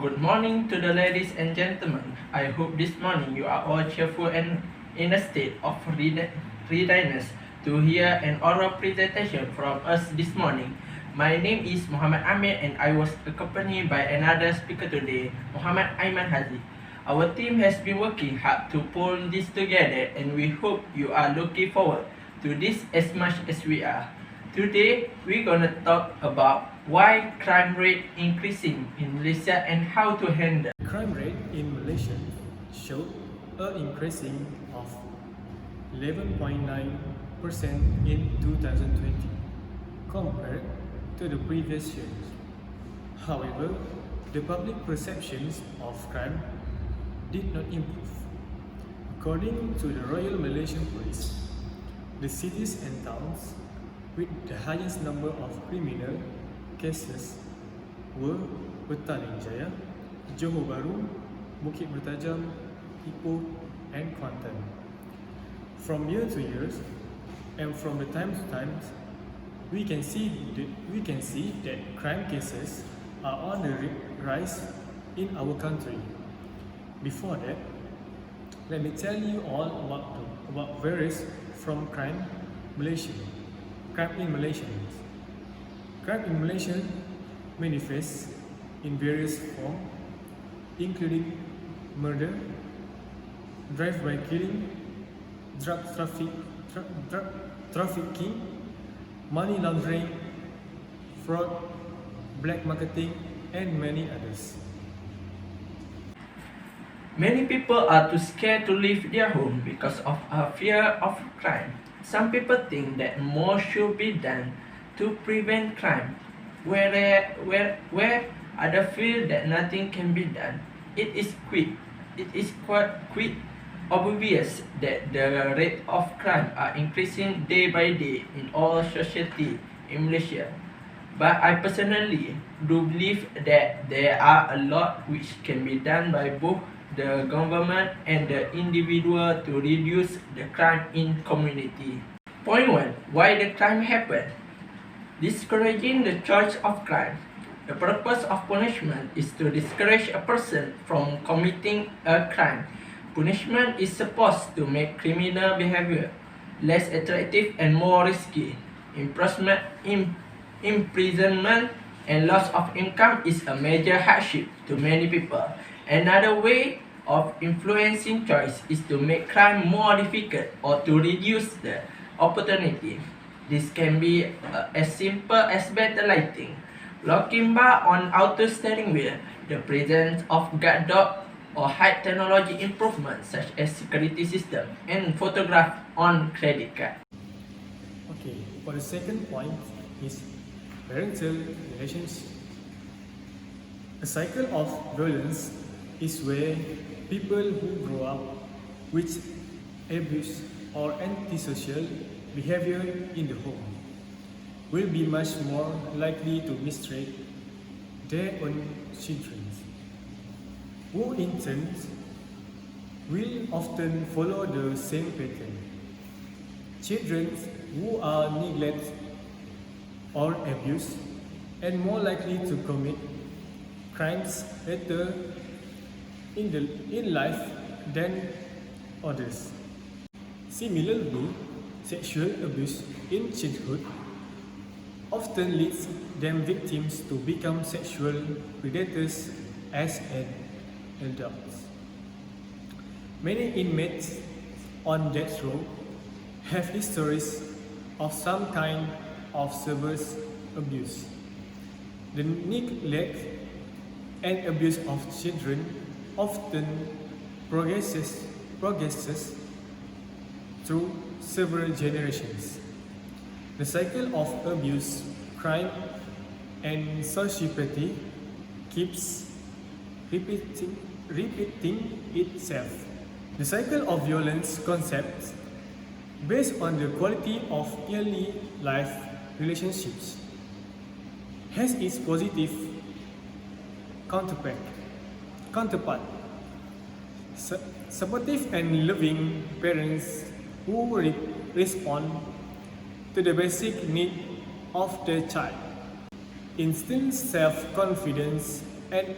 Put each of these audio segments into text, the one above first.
Good morning to the ladies and gentlemen. I hope this morning you are all cheerful and in a state of readiness to hear an oral presentation from us this morning. My name is Muhammad Amir and I was accompanied by another speaker today, Muhammad Aiman Hazi. Our team has been working hard to pull this together and we hope you are looking forward to this as much as we are. Today, we're gonna talk about why crime rate increasing in Malaysia and how to handle. Crime rate in Malaysia showed an increasing of 11.9% in 2020 compared to the previous years. However, the public perceptions of crime did not improve. According to the Royal Malaysian Police, the cities and towns with the highest number of criminal cases were Petaling Jaya, Johor Bahru, Bukit Bertajam, Ipoh and Kuantan. From year to year and from the time to time, we can see that crime cases are on the rise in our country. Before that, let me tell you all about various from crime in Malaysia. Crime in Malaysia manifests in various forms, including murder, drive-by killing, drug trafficking, money laundering, fraud, black marketing, and many others. Many people are too scared to leave their home because of a fear of crime. Some people think that more should be done to prevent crime, where others feel that nothing can be done. It is quite obvious that the rate of crime are increasing day by day in all society in Malaysia. But I personally do believe that there are a lot which can be done by both the government and the individual to reduce the crime in community. Point 1. Why the crime happen? Discouraging the choice of crime. The purpose of punishment is to discourage a person from committing a crime. Punishment is supposed to make criminal behavior less attractive and more risky. Imprisonment and loss of income is a major hardship to many people. Another way of influencing choice is to make crime more difficult or to reduce the opportunity. This can be as simple as better lighting, locking bar on auto steering wheel, the presence of guard dog, or high technology improvements such as security system and photograph on credit card. Okay, for the second point is parental relationship. A cycle of violence is where people who grow up with abuse or antisocial behavior in the home will be much more likely to mistreat their own children, who in turn will often follow the same pattern. Children who are neglected or abused and more likely to commit crimes later in life than others. Similarly, sexual abuse in childhood often leads them victims to become sexual predators as adults. Many inmates on death row have histories of some kind of severe abuse. The neglect and abuse of children often progresses through several generations. The cycle of abuse, crime, and sociopathy keeps repeating itself. The cycle of violence concept, based on the quality of early life relationships, has its positive counterpart. Supportive and loving parents who respond to the basic need of their child instill self-confidence and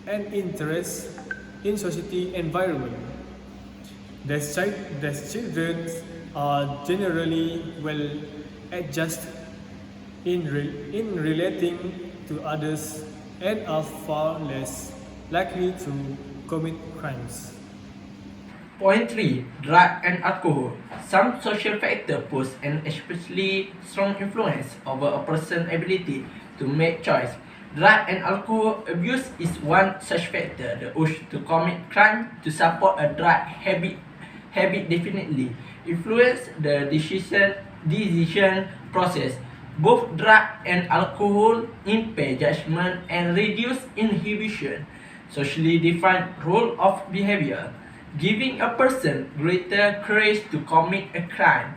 and interest in society environment. The children are generally well adjusted in relating to others and are far less likely to commit crimes. Point 3. Drug and alcohol. Some social factors pose an especially strong influence over a person's ability to make choice. Drug and alcohol abuse is one such factor. The urge to commit crime to support a drug habit definitely influence the decision process. Both drug and alcohol impair judgment and reduce inhibition. Socially defined role of behavior, giving a person greater courage to commit a crime.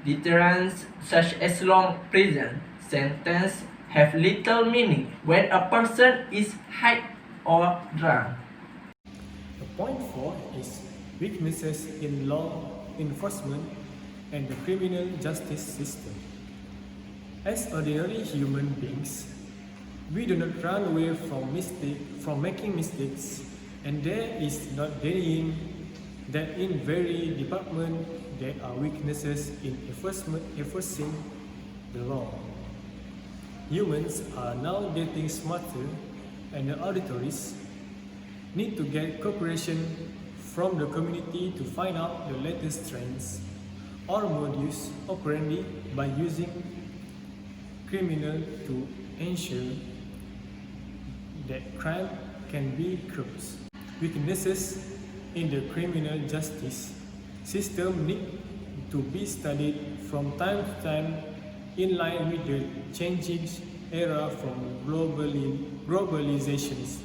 Deterrence such as long prison sentence have little meaning when a person is high or drunk. Point 4 is weaknesses in law enforcement and the criminal justice system. As ordinary human beings, we do not run away from making mistakes, and there is not denying that in very department there are weaknesses in enforcing the law. Humans are now getting smarter, and the authorities need to get cooperation from the community to find out the latest trends or modus operandi by using criminal to ensure that crime can be curbed. Weaknesses in the criminal justice system need to be studied from time to time in line with the changing era from globalizations.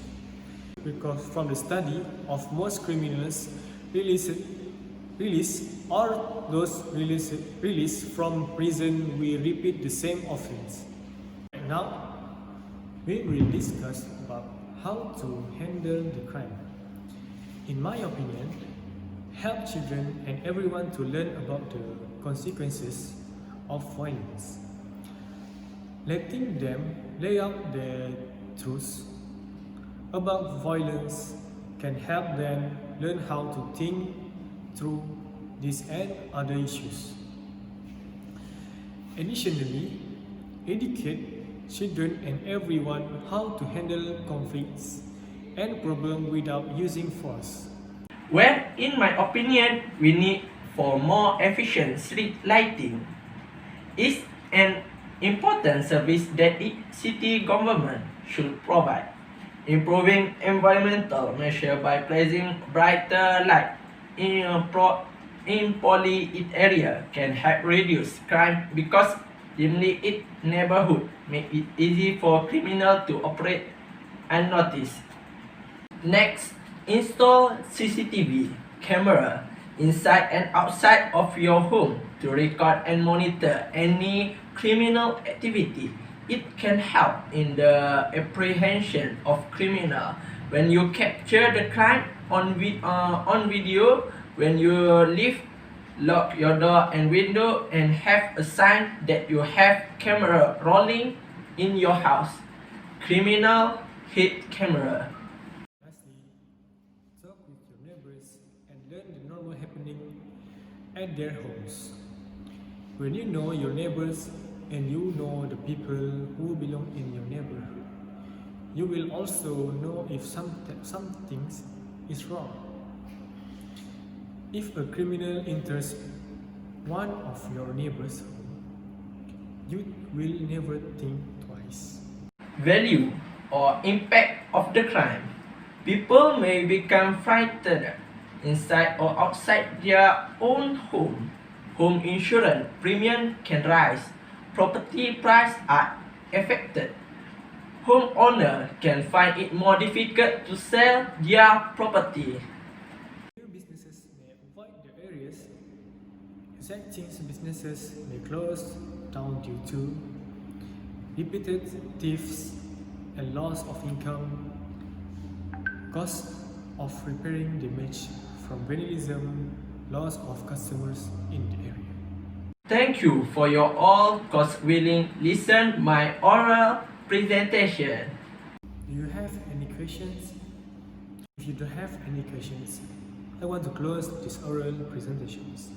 Because from the study of most criminals released or those released from prison, we repeat the same offense. Now, we will discuss about how to handle the crime. In my opinion, help children and everyone to learn about the consequences of violence. Letting them lay out their truths about violence can help them learn how to think through these and other issues. Additionally, educate children and everyone how to handle conflicts and problems without using force. Well, in my opinion, we need for more efficient street lighting. It's an important service that each city government should provide. Improving environmental measure by placing brighter light in polyit area can help reduce crime because dimly lit neighborhood make it easy for criminals to operate unnoticed. Next, install CCTV camera inside and outside of your home to record and monitor any criminal activity. It can help in the apprehension of criminal. When you capture the crime on video, when you leave, lock your door and window and have a sign that you have camera rolling in your house. Criminal hate camera. Lastly, talk with your neighbors and learn the normal happening at their homes. When you know your neighbors and you know the people who belong in your neighborhood, you will also know if something is wrong. If a criminal enters one of your neighbor's home, you will never think twice. Value or impact of the crime. People may become frightened inside or outside their own home. Home insurance premium can rise. Property prices are affected. Homeowners can find it more difficult to sell their property. New businesses may avoid the areas. Existing businesses may close down due to repeated thefts and loss of income, cost of repairing damage from vandalism, loss of customers in the area. Thank you for your all cause willing listen my oral presentation. Do you have any questions? If you don't have any questions, I want to close this oral presentations.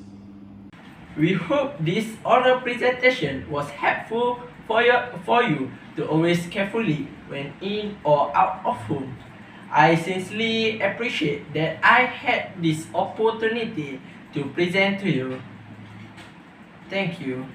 We hope this oral presentation was helpful for you to always carefully when in or out of home. I sincerely appreciate that I had this opportunity to present to you. Thank you.